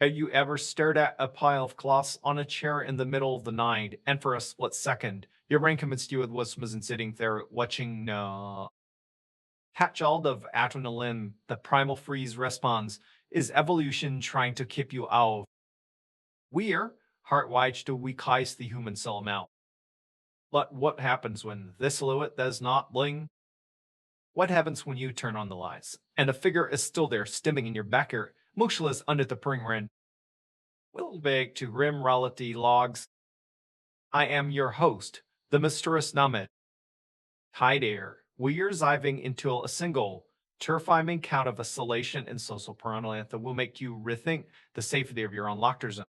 Have you ever stared at a pile of cloths on a chair in the middle of the night, and for a split second, your brain convinced you it wasn't sitting there watching? No. That jolt of adrenaline, the primal freeze response, is evolution trying to keep you out. We're hardwired to weakize the human cell now. But what happens when this silhouette does not blink? What happens when you turn on the lights, and the figure is still there, stimming in your back ear, motionless under the pouring rain? Welcome back to Grim Reality Logs. I am your host, the mysterious Namit. Hi there. We are diving into a single, terrifying account of isolation and social paranoia that will make you rethink the safety of your own locker zone.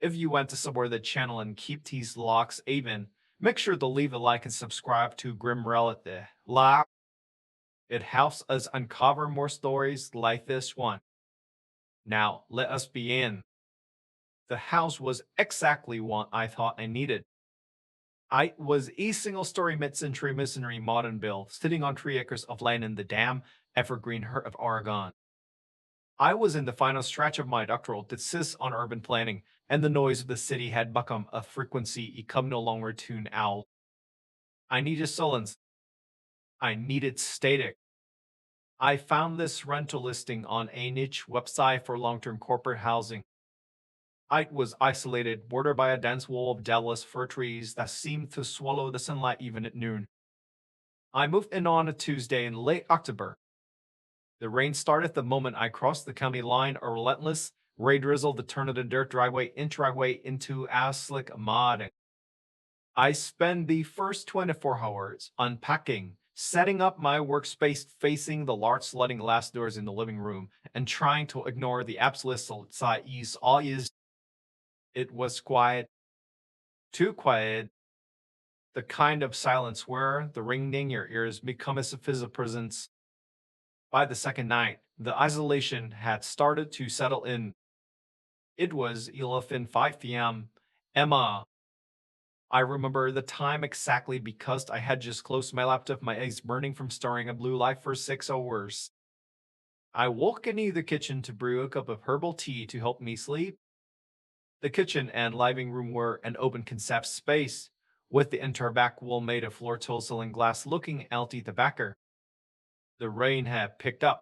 If you want to support the channel and keep these logs even, make sure to leave a like and subscribe to Grim Reality Log. It helps us uncover more stories like this one. Now, let us begin. The house was exactly what I thought I needed. I was a single-story mid-century masonry modern build, sitting on 3 acres of land in the damn evergreen heart of Oregon. I was in the final stretch of my doctoral thesis on urban planning, and the noise of the city had become a frequency I could no longer tune out. I needed silence. I needed static. I found this rental listing on a niche website for long-term corporate housing. I was isolated, bordered by a dense wall of Dallas fir trees that seemed to swallow the sunlight even at noon. I moved in on a Tuesday in late October. The rain started the moment I crossed the county line, a relentless rain drizzle that turned the dirt driveway into a slick mud. I spent the first 24 hours unpacking, setting up my workspace facing the large sliding glass doors in the living room, and trying to ignore the absolute silence all is. It was quiet, too quiet, the kind of silence where the ringing in your ears becomes a physical presence. By the second night, the isolation had started to settle in. It was 11:05 p.m. Emma. I remember the time exactly because I had just closed my laptop, my eyes burning from staring at blue light for 6 hours. I walked into the kitchen to brew a cup of herbal tea to help me sleep. The kitchen and living room were an open concept space, with the entire back wall made of floor tile and glass looking out the backer. The rain had picked up.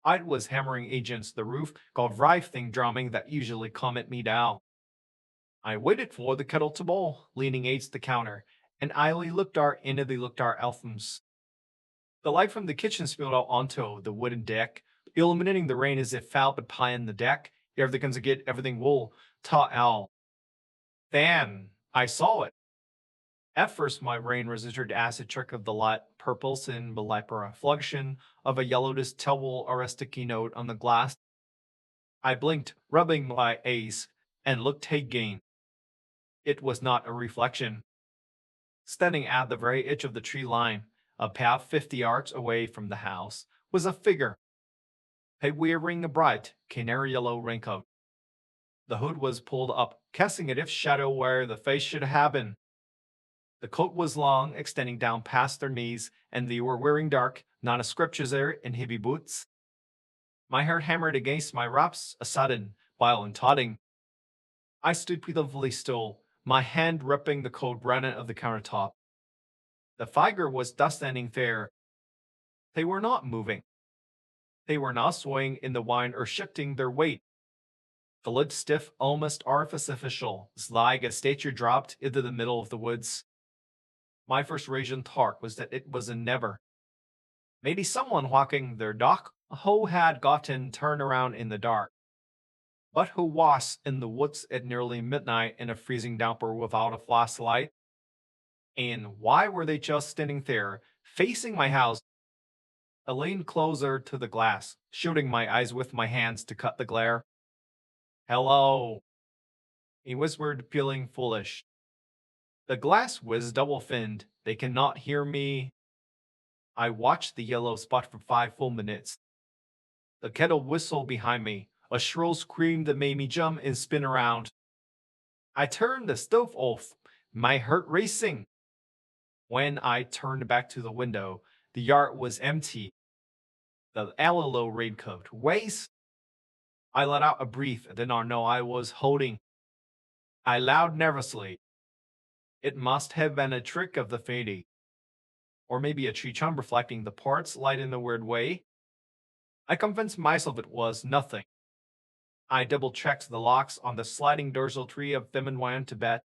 I was hammering against the roof, called writhing drumming that usually calmed me down. I waited for the kettle to boil, leaning against the counter, and idly looked out into the looked out albums. The light from the kitchen spilled out onto the wooden deck, illuminating the rain as it fell behind the deck. Everything's get everything will ta out. Then I saw it. At first, my brain registered as a trick of the light purples in the light reflection of a yellowish towel or a sticky note on the glass. I blinked, rubbing my eyes, and looked again. It was not a reflection. Standing at the very edge of the tree line, about 50 yards away from the house, was a figure, wearing a bright canary yellow raincoat. The hood was pulled up, casting a deep shadow where the face should have been. The coat was long, extending down past their knees, and they were wearing dark, nondescript and heavy boots. My heart hammered against my wraps, a sudden, violent totting. I stood pitifully still, my hand gripping the cold granite of the countertop. The figure was thus standing there. They were not moving. They were not swaying in the wind or shifting their weight. The lid stiff, almost artificial, like a statue dropped into the middle of the woods. My first raging thought was that it was a never. Maybe someone walking their dog who had gotten turned around in the dark. But who was in the woods at nearly midnight in a freezing downpour without a flashlight? And why were they just standing there, facing my house? I leaned closer to the glass, shielding my eyes with my hands to cut the glare. Hello, he whispered, feeling foolish. The glass was double-thinned. They cannot hear me. I watched the yellow spot for 5 full minutes. The kettle whistled behind me, a shrill scream that made me jump and spin around. I turned the stove off, my heart racing. When I turned back to the window, the yard was empty. The yellow raincoat waist. I let out a brief, did not know I was holding. I laughed nervously. It must have been a trick of the fairy, or maybe a tree chum reflecting the parts light in a weird way. I convinced myself it was nothing. I double-checked the locks on the sliding dorsal tree of them and went to bed.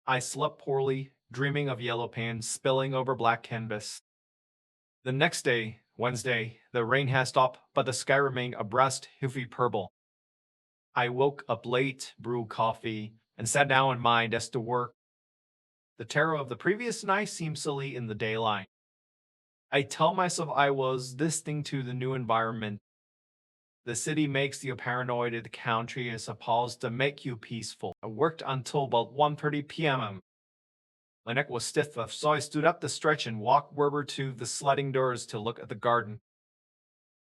I slept poorly, dreaming of yellow paint spilling over black canvas. The next day, Wednesday, the rain had stopped, but the sky remained a breast heavy purple. I woke up late, brewed coffee, and sat down in my desk to work. The terror of the previous night seemed silly in the daylight. I tell myself I was adjusting to the new environment. The city makes you paranoid, the country is supposed to make you peaceful. I worked until about 1:30 p.m. My neck was stiff, so I stood up to stretch and walked over to the sliding doors to look at the garden.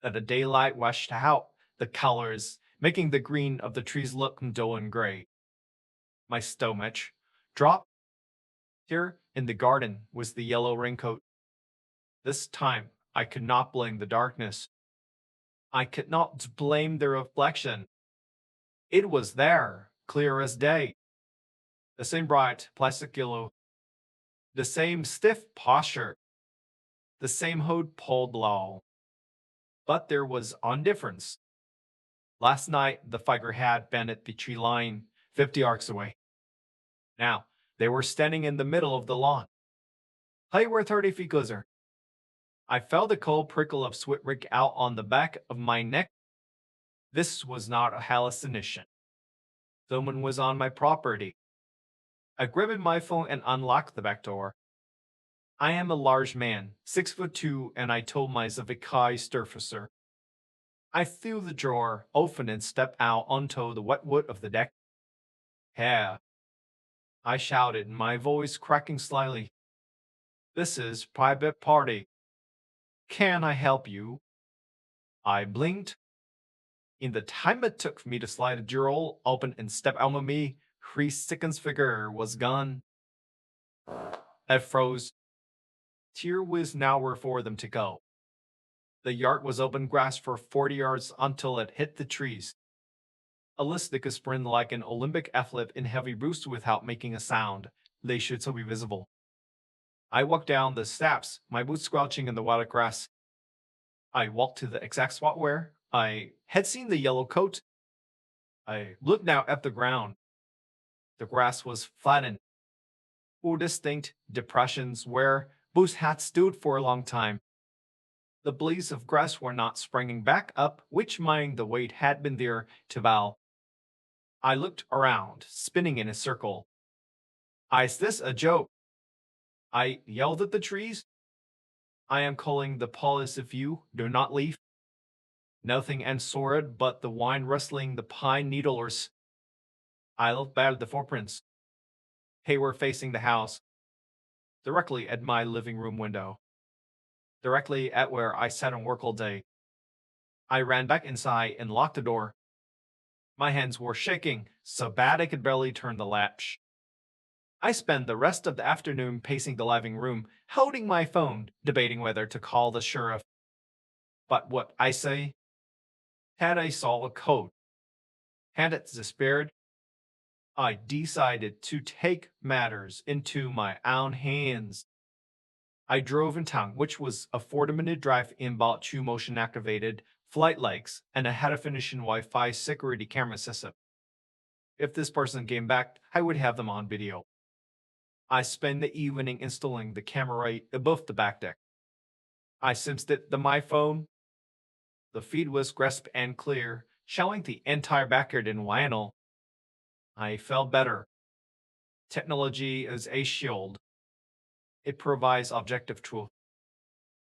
That the daylight washed out the colors, making the green of the trees look dull and gray. My stomach dropped. Here in the garden was the yellow raincoat. This time I could not blame the darkness. I could not blame the reflection. It was there, clear as day. The same bright plastic yellow, the same stiff posture, the same hood pulled low. But there was one difference. Last night, the figure had been at the tree line 50 arcs away. Now, they were standing in the middle of the lawn. They were 30 feet closer. I felt a cold prickle of sweat break out on the back of my neck. This was not a hallucination. Someone was on my property. I grabbed my phone and unlocked the back door. I am a large man, 6'2", and I told myself a high surfacer. I threw the drawer open and stepped out onto the wet wood of the deck. "Yeah," I shouted, my voice cracking slightly. "This is private party. Can I help you?" I blinked. In the time it took for me to slide the drawer open and step out of me, 3 seconds figure was gone. I froze. Here was nowhere for them to go. The yard was open grass for 40 yards until it hit the trees. Alistic could sprint like an Olympic athlete in heavy boots without making a sound. They should still be visible. I walked down the steps, my boots squelching in the wild grass. I walked to the exact spot where I had seen the yellow coat. I looked now at the ground. The grass was flattened. 4 distinct depressions where boots had stood for a long time. The blades of grass were not springing back up, which meant the weight had been there to bow. I looked around, spinning in a circle. "Is this a joke?" I yelled at the trees. "I am calling the police if you do not leave." Nothing answered but the wind rustling the pine needles. I looked back at the footprints. They were facing the house, directly at my living room window, directly at where I sat and worked all day. I ran back inside and locked the door. My hands were shaking so bad I could barely turn the latch. I spent the rest of the afternoon pacing the living room, holding my phone, debating whether to call the sheriff. But what I say? Had I saw a coat? Had it despaired? I decided to take matters into my own hands. I drove in town, which was a 40-minute drive, and bought 2 motion-activated flight legs and a high-definition Wi-Fi security camera system. If this person came back, I would have them on video. I spent the evening installing the camera right above the back deck. I sensed it to my phone. The feed was crisp and clear, showing the entire backyard in vinyl. I felt better. Technology is a shield. It provides objective truth.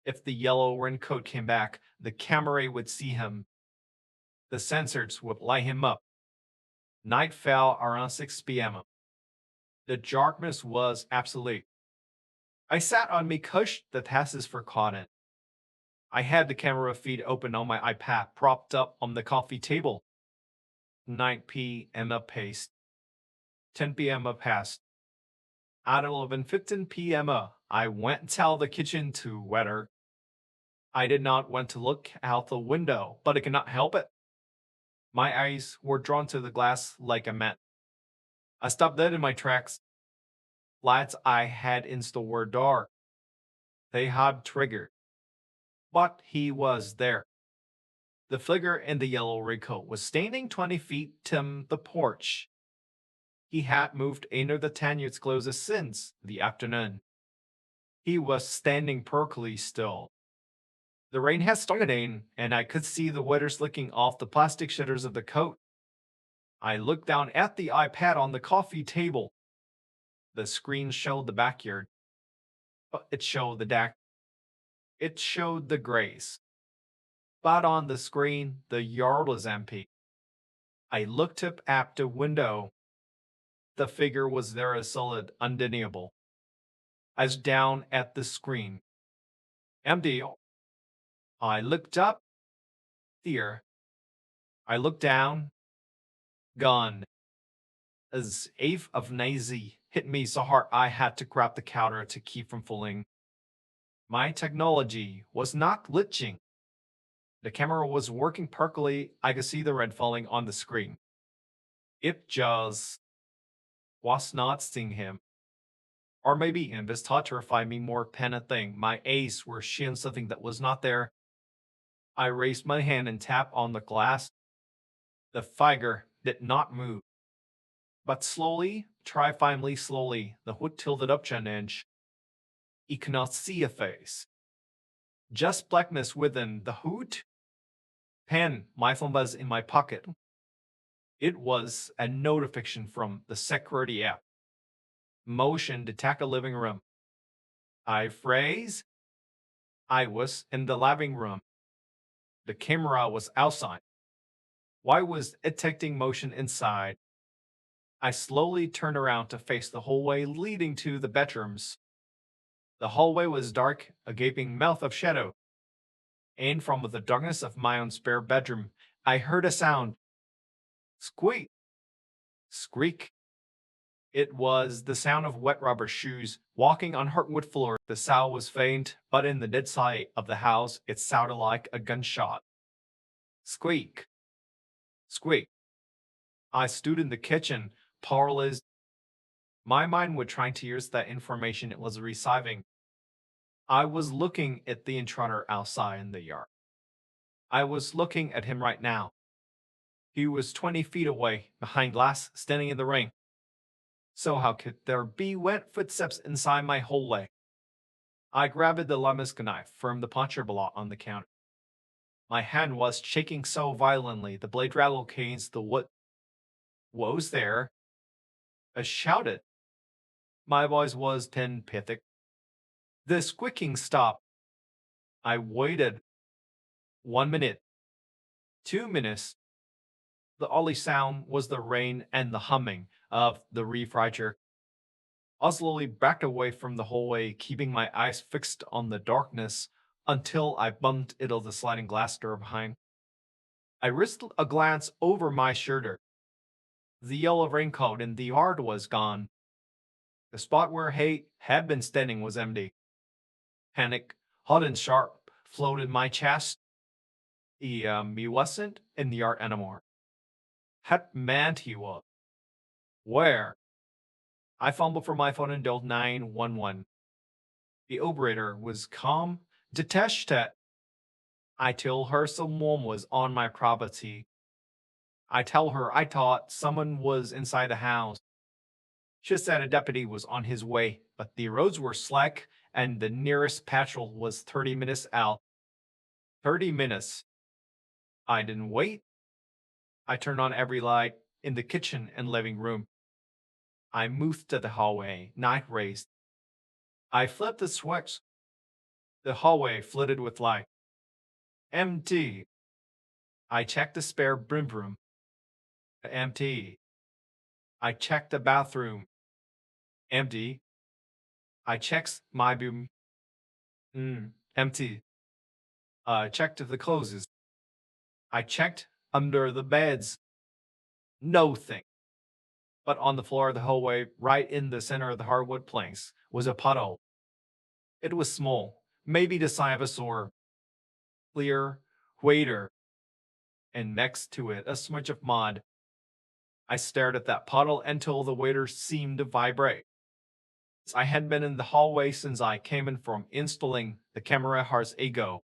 If the yellow raincoat came back, the camera would see him. The sensors would light him up. Night fell around 6 p.m. The darkness was absolute. I sat on my cush that passes for cotton. I had the camera feed open on my iPad propped up on the coffee table. 9 p.m. paced. 10 p.m. passed. At 11:15 p.m. I went to the kitchen to weather. I did not want to look out the window, but I could not help it. My eyes were drawn to the glass like a mat. I stopped dead in my tracks. Lights I had installed were dark. They had triggered. But he was there. The figure in the yellow raincoat was standing 20 feet from the porch. He had moved into the tenuous closest since the afternoon. He was standing perfectly still. The rain had started in, and I could see the water slicking off the plastic shutters of the coat. I looked down at the iPad on the coffee table. The screen showed the backyard, but it showed the deck. It showed the grass. But on the screen, the yard was empty. I looked up at the window. The figure was there as solid, undeniable. I was down at the screen. Empty. I looked up. There. I looked down. Gone. As Ave of Nazi hit me so hard I had to grab the counter to keep from falling. My technology was not glitching. The camera was working perfectly. I could see the red falling on the screen. It just was not seeing him. Or maybe in this thought terrified me more than a thing. My eyes were seeing something that was not there. I raised my hand and tapped on the glass. The figure did not move. But slowly, terrifyingly slowly, the hood tilted up an inch. He could not see a face. Just blackness within the hood. Pen, my phone was in my pocket. It was a notification from the security app. Motion detect a living room. I phrase. I was in the living room. The camera was outside. Why was it detecting motion inside? I slowly turned around to face the hallway leading to the bedrooms. The hallway was dark, a gaping mouth of shadow. And from the darkness of my own spare bedroom, I heard a sound. Squeak! Squeak! It was the sound of wet rubber shoes walking on hardwood floor. The sound was faint, but in the dead silence of the house, it sounded like a gunshot. Squeak! Squeak! I stood in the kitchen, powerless. My mind was trying to use that information it was receiving. I was looking at the intruder outside in the yard. I was looking at him right now. He was 20 feet away, behind glass, standing in the rain. So how could there be wet footsteps inside my hallway? I grabbed the lemon knife from the puncher block on the counter. My hand was shaking so violently the blade rattled against the wood. What was there? I shouted. My voice was pathetic. The squeaking stopped. I waited. 1 minute. 2 minutes. The only sound was the rain and the humming of the refrigerator. I slowly backed away from the hallway, keeping my eyes fixed on the darkness until I bumped into the sliding glass door behind. I risked a glance over my shoulder. The yellow raincoat in the yard was gone. The spot where Hay had been standing was empty. Panic, hot and sharp, floated my chest. He wasn't in the yard anymore. Had meant he was. Where? I fumbled for my phone and dialed 911. The operator was calm, detached. I told her someone was on my property. I tell her I thought someone was inside the house. She said a deputy was on his way, but the roads were slack and the nearest patrol was 30 minutes out. 30 minutes. I didn't wait. I turned on every light in the kitchen and living room. I moved to the hallway, night raised. I flipped the switch. The hallway flooded with light. Empty. I checked the spare room. Empty. I checked the bathroom. Empty. I checked my room. Empty. I checked the clothes. I checked under the beds. Nothing. But on the floor of the hallway, right in the center of the hardwood planks, was a puddle. It was small, maybe the size of a sore. Clear, waiter. and next to it a smudge of mud. I stared at that puddle until the waiter seemed to vibrate. I had been in the hallway since I came in from installing the camera hours ago.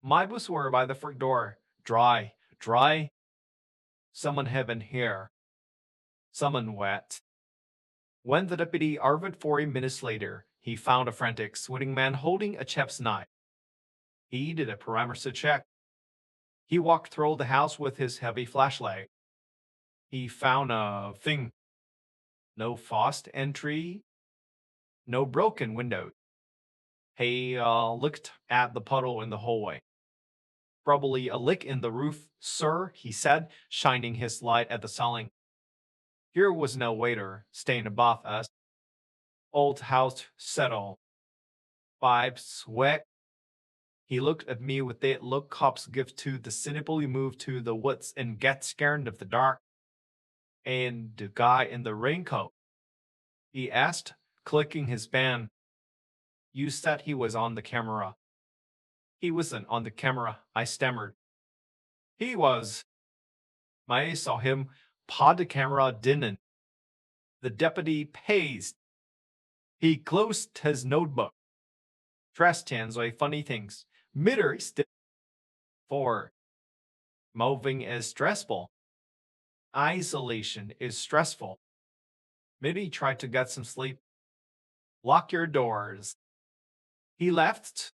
My boots were by the front door. Dry, dry. Someone had been here. Someone wet. When the deputy arrived 40 minutes later, he found a frantic, sweating man holding a chef's knife. He did a perimeter check. He walked through the house with his heavy flashlight. He found a thing. No fast entry, no broken window. He looked at the puddle in the hallway. Probably a lick in the roof, sir, he said, shining his light at the ceiling. Here was no waiter staying above us. Old house settle. Vibes sweat. He looked at me with that look cops give to the cynical you move to the woods and get scared of the dark. And the guy in the raincoat? He asked, clicking his pen. You said he was on the camera. He wasn't on the camera, I stammered. He was. I saw him, pod the camera didn't. The deputy paced. He closed his notebook. Trust hands like funny things. Mitter still. 4. Moving is stressful. Isolation is stressful. Mitty tried to get some sleep. Lock your doors. He left.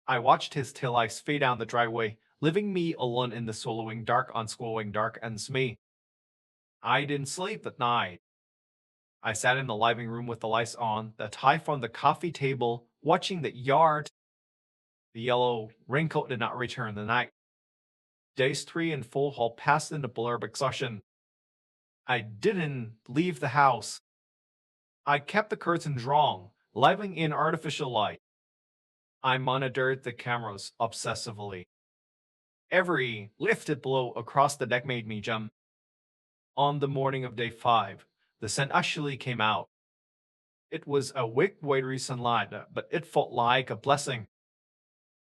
I watched his tail lights fade down the driveway, leaving me alone in the swallowing dark, unswallowing dark, and me. I didn't sleep that night. I sat in the living room with the lights on, the tie from the coffee table, watching the yard. The yellow raincoat did not return the night. Days 3 and 4 all passed in a blur of exhaustion. I didn't leave the house. I kept the curtain drawn, living in artificial light. I monitored the cameras obsessively. Every lifted blow across the deck made me jump. On the morning of day 5, the sun actually came out. It was a weak, watery sunlight, but it felt like a blessing.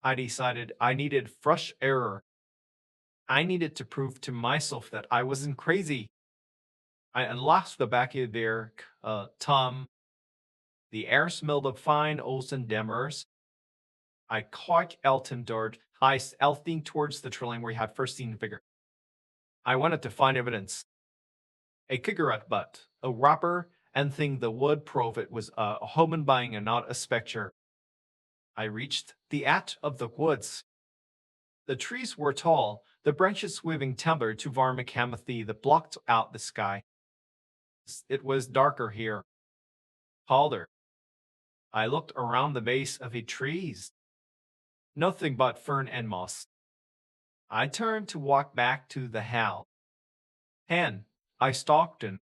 I decided I needed fresh air. I needed to prove to myself that I wasn't crazy. I unlocked the back of their Tom. The air smelled of fine ozone dammers. I caught Elton Dart, heist elting towards the trailing where he had first seen the figure. I wanted to find evidence. A cigarette butt, a wrapper, and think the would prove it was a human being and not a spectre. I reached the edge of the woods. The trees were tall, the branches weaving timber to varnic camathy that blocked out the sky. It was darker here. Colder. I looked around the base of the trees. Nothing but fern and moss. I turned to walk back to the house. I stalked in.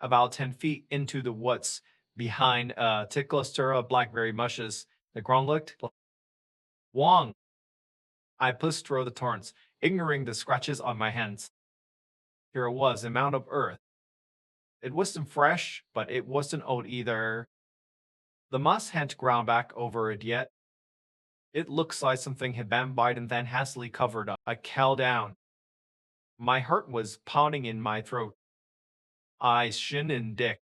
About 10 feet into the woods, behind a thick cluster of blackberry bushes, the ground looked Wong. I pushed through the thorns, ignoring the scratches on my hands. Here was a mound of earth. It wasn't fresh, but it wasn't old either. The moss hadn't ground back over it yet. It looked like something had been bitten and then hastily covered up. I cowed down. My heart was pounding in my throat. I shouldn't dick.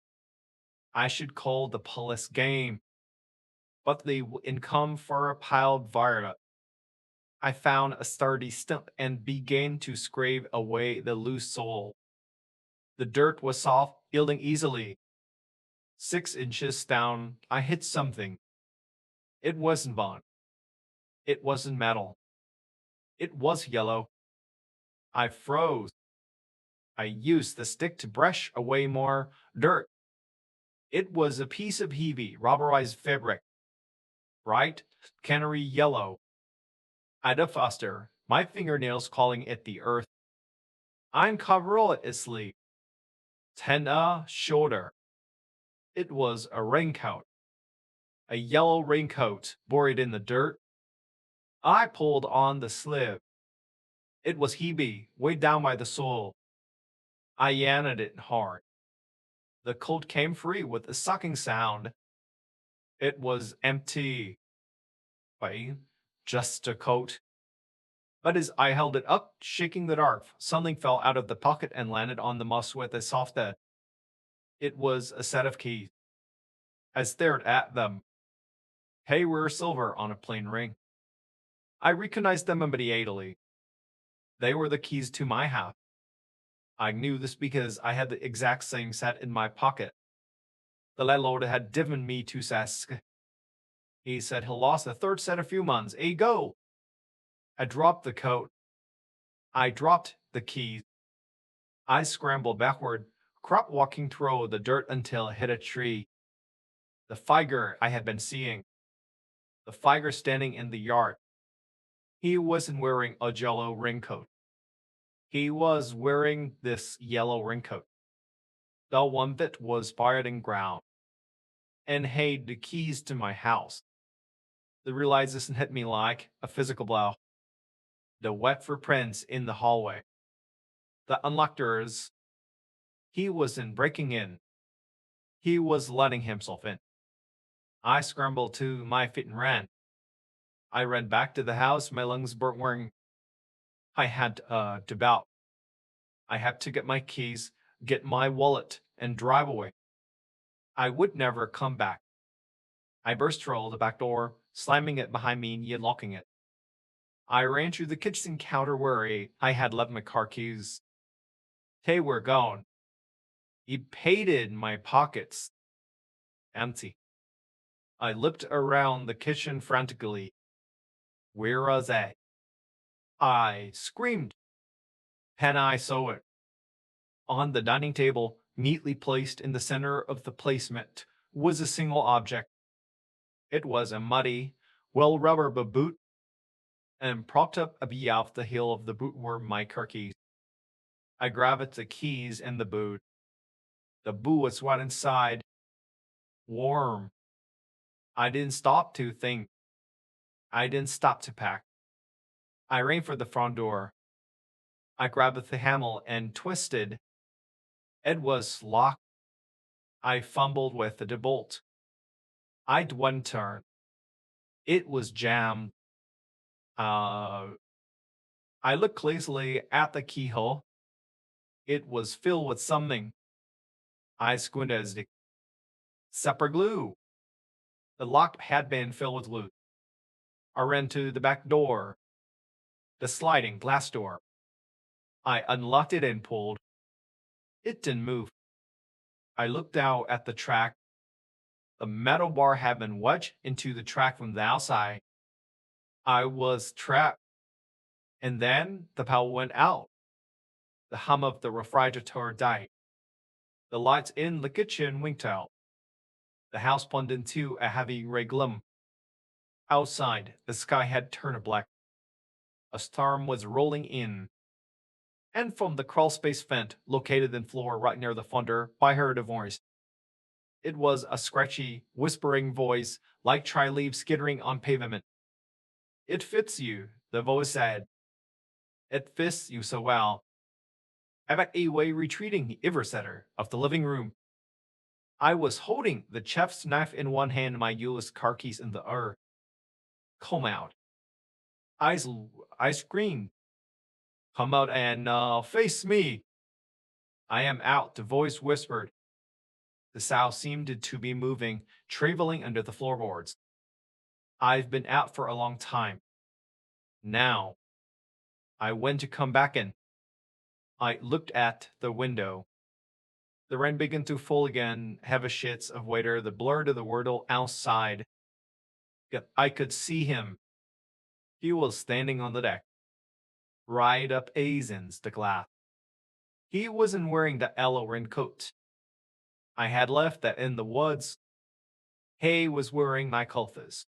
I should call the police game. But they would come for a pile of violet. I found a sturdy stump and began to scrape away the loose soil. The dirt was soft, yielding easily. 6 inches down, I hit something. It wasn't bone. It wasn't metal. It was yellow. I froze. I used the stick to brush away more dirt. It was a piece of heavy, rubberized fabric. Bright, canary yellow. I dug faster, my fingernails calling at the earth. I uncovered its sleeve. Tender shoulder. It was a raincoat. A yellow raincoat buried in the dirt. I pulled on the sleeve. It was heavy, weighed down by the soil. I yanked it hard. The coat came free with a sucking sound. It was empty. Wait, just a coat. But as I held it up, shaking the dark, something fell out of the pocket and landed on the moss with a soft thud. It was a set of keys. I stared at them. They were silver on a plain ring. I recognized them immediately. They were the keys to my house. I knew this because I had the exact same set in my pocket. The landlord had given me two sets. He said he lost a third set a few months ago. I dropped the coat. I dropped the keys. I scrambled backward, crop walking through the dirt until I hit a tree. The figure I had been seeing. The figure standing in the yard. He wasn't wearing a yellow raincoat. He was wearing this yellow raincoat. The one that was buried in ground. And had the keys to my house. The realization hit me like a physical blow. The wet footprints in the hallway. The unlocked doors. He wasn't breaking in. He was letting himself in. I scrambled to my feet and ran. I ran back to the house, my lungs wearing. I had to bout. I had to get my keys, get my wallet, and drive away. I would never come back. I burst through the back door, slamming it behind me and yet locking it. I ran through the kitchen counter where I had left my car keys. They were gone. He painted my pockets empty. I looked around the kitchen frantically. Where was I? I screamed. And I saw it. On the dining table, neatly placed in the center of the placement, was a single object. It was a muddy, well-rubbered boot, and propped up above the heel of the boot were my car keys. I grabbed the keys and the boot. The boot was wet inside, warm. I didn't stop to think. I didn't stop to pack. I ran for the front door. I grabbed the handle and twisted. It was locked. I fumbled with the bolt. I'd one turn. It was jammed. Uh, I looked lazily at the keyhole. It was filled with something. I squinted as the super glue. The lock had been filled with glue. I ran to the back door, the sliding glass door. I unlocked it and pulled. It didn't move. I looked down at the track. The metal bar had been wedged into the track from the outside. I was trapped. And then the power went out. The hum of the refrigerator died. The lights in the kitchen winked out. The house plunged into a heavy gray gloom. Outside, the sky had turned black. A storm was rolling in. And from the crawlspace vent located in floor right near the fender, I heard a voice. It was a scratchy, whispering voice, like dry leaves skittering on pavement. It fits you, the voice said. It fits you so well. I backed away, retreating the ever-setter of the living room. I was holding the chef's knife in one hand, my used car keys in the other. Come out. I, I screamed. Come out and face me. I am out, the voice whispered. The sow seemed to be moving, traveling under the floorboards. I've been out for a long time. Now, I went to come back in. I looked at the window. The rain began to fall again, heavy sheets of water that blurred the world outside. Yet I could see him. He was standing on the deck, right up against the glass. He wasn't wearing the yellow raincoat. I had left that in the woods. He was wearing my clothes.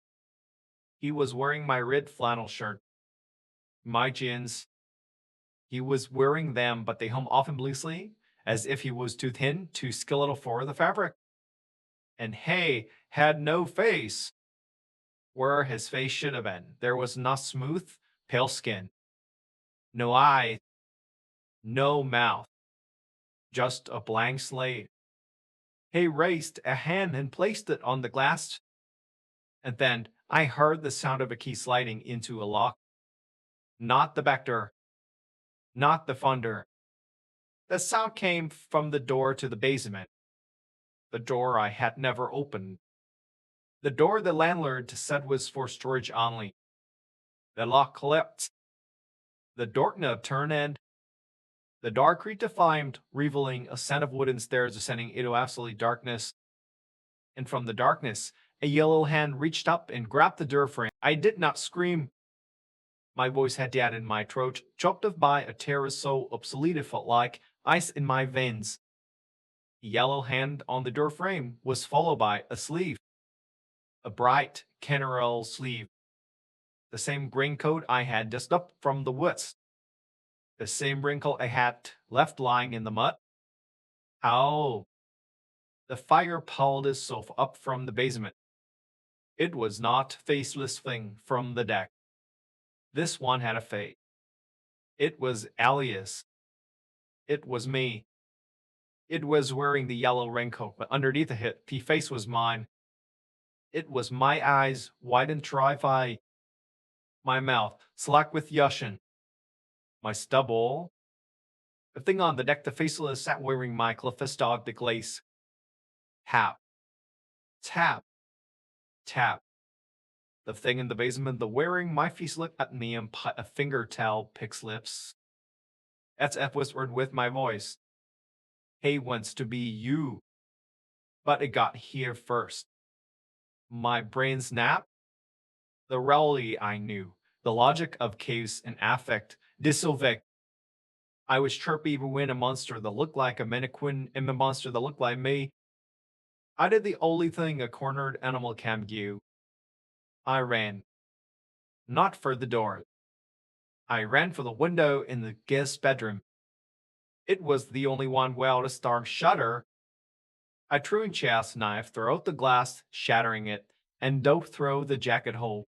He was wearing my red flannel shirt, my jeans. He was wearing them, but they hung often loosely, as if he was too thin, too skeletal for the fabric. And he had no face. Where his face should have been, there was not smooth, pale skin, no eye, no mouth, just a blank slate. He raised a hand and placed it on the glass, and then I heard the sound of a key sliding into a lock. Not the Vector, not the Thunder. The sound came from the door to the basement, the door I had never opened, the door the landlord said was for storage only. The lock collapsed, the doorknob turned, and the dark redefined, revealing a set of wooden stairs descending into absolute darkness. And from the darkness, a yellow hand reached up and grabbed the door frame. I did not scream. My voice had died in my throat, choked off by a terror so obsolete it felt like ice in my veins. The yellow hand on the door frame was followed by a sleeve, a bright canary sleeve, the same raincoat I had dusted up from the woods, the same raincoat I had left lying in the mud. How? The fire pulled itself up from the basement. It was not a faceless thing from the deck. This one had a face. It was Alias. It was me. It was wearing the yellow raincoat, but underneath it, the face was mine. It was my eyes, wide and terrified, my mouth slack with yushin, my stubble. The thing on the deck, the faceless, sat wearing my clephistog the glaze. Tap, tap, tap. The thing in the basement, the wearing my face looked at me and put a finger towel picks lips. SF whispered with my voice. Hey wants to be you. But it got here first. My brain snapped. The reality I knew, the logic of case and affect, dissolved. I was chirpy when a monster that looked like a mannequin and a monster that looked like me. I did the only thing a cornered animal can do. I ran. Not for the door. I ran for the window in the guest bedroom. It was the only one without a stark shutter. I threw a chest knife throughout the glass, shattering it, and dove through the jacket hole.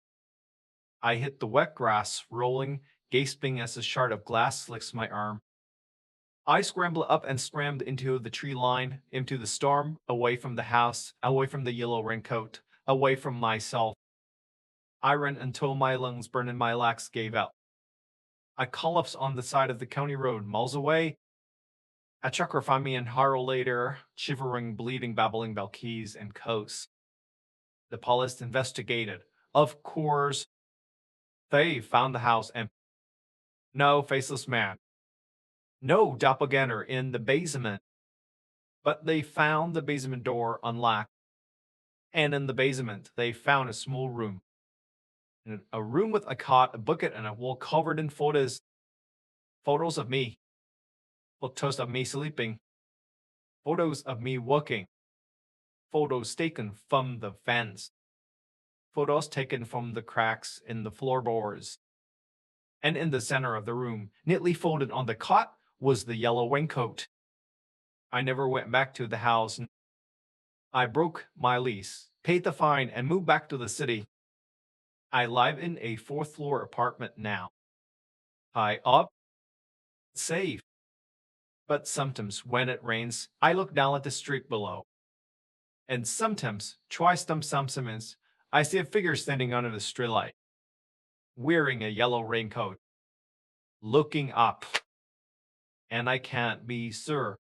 I hit the wet grass, rolling, gasping as a shard of glass slicks my arm. I scrambled up and scrambled into the tree line, into the storm, away from the house, away from the yellow raincoat, away from myself. I ran until my lungs burned and my legs gave out. I collapsed on the side of the county road, miles away. A trucker found me an hour later, shivering, bleeding, babbling about keys and coats. The police investigated. Of course, they found the house empty. No faceless man. No doppelganger in the basement. But they found the basement door unlocked. And in the basement, they found a small room. A room with a cot, a bucket, and a wall covered in photos. Photos of me. Photos of me sleeping. Photos of me walking. Photos taken from the fence. Photos taken from the cracks in the floorboards. And in the center of the room, neatly folded on the cot, was the yellow raincoat. I never went back to the house. I broke my lease, paid the fine, and moved back to the city. I live in a fourth-floor apartment now. High up, safe. But sometimes when it rains, I look down at the street below. And sometimes, sometimes, I see a figure standing under the streetlight, wearing a yellow raincoat, looking up. And I can't be sure.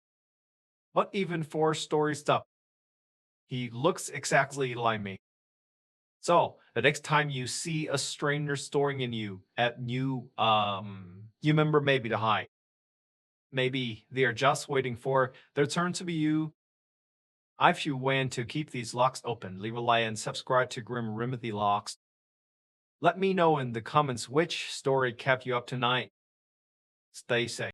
But even 4 stories up, he looks exactly like me. So the next time you see a stranger staring in you at you remember maybe to hide. Maybe they are just waiting for their turn to be you. If you want to keep these locks open, leave a like and subscribe to Grim Remedy Locks. Let me know in the comments which story kept you up tonight. Stay safe.